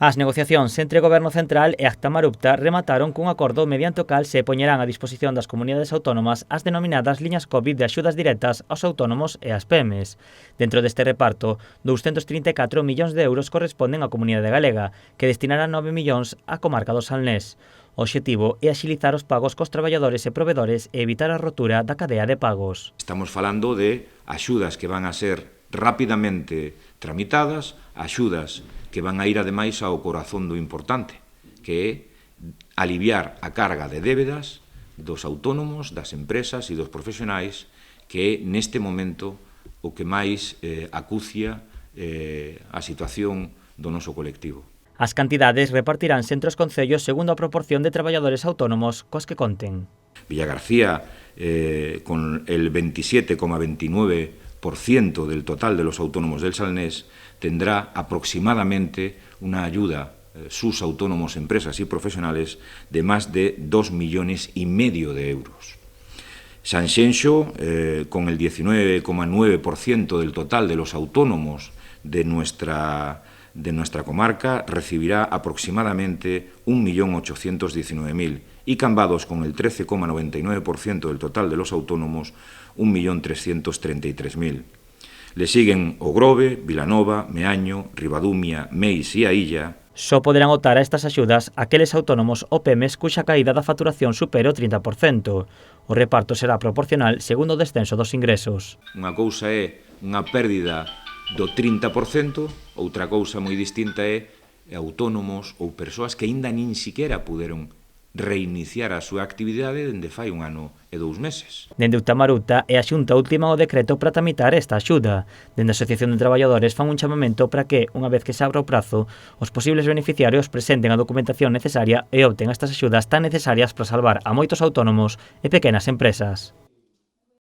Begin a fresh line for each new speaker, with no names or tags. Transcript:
As negociacións entre o Goberno Central e Acta Marupta remataron cun acordo mediante o cal se poñerán a disposición das comunidades autónomas as denominadas liñas COVID de axudas directas aos autónomos e ás PEMES. Dentro deste reparto, 234 millóns de euros corresponden á Comunidade Galega, que destinará 9 millóns á comarca do Salnés. O obxectivo é axilizar os pagos cos traballadores e provedores e evitar a rotura da cadea de pagos.
Estamos falando de axudas que van a ser rapidamente tramitadas, axudas que van a ir ademais ao corazón do importante, que é aliviar a carga de débedas dos autónomos, das empresas e dos profesionais, que é neste momento o que máis acucia a situación do noso colectivo.
As cantidades repartiránse entre os concellos segundo a proporción de traballadores autónomos cos que conten.
Villagarcía, con el 27,29% del total de los autónomos del Salnés, tendrá aproximadamente una ayuda, sus autónomos, empresas y profesionales, de más de 2,5 millones de euros. Sanxenxo, con el 19,9% del total de los autónomos de nuestra comarca, recibirá aproximadamente 1.819.000 y Cambados, con el 13,99% del total de los autónomos, 1.333.000. Le siguen Ogrove, Vilanova, Meaño, Ribadumia, Meis e a Illa.
Só poderán optar a estas axudas aqueles autónomos ou PEMES cuxa caída da facturación supere o 30%. O reparto será proporcional segundo o descenso dos ingresos.
Unha cousa é unha pérdida do 30%, outra cousa moi distinta é autónomos ou persoas que aínda nin siquiera puderon reiniciar a súa actividade dende fai 1 ano e 2 meses.
Dende Acta Marupta e a Xunta ultima o decreto para tramitar esta axuda. Dende a Asociación de Traballadores fan un chamamento para que, unha vez que se abra o prazo, os posibles beneficiarios presenten a documentación necesaria e opten estas axudas tan necesarias para salvar a moitos autónomos e pequenas empresas.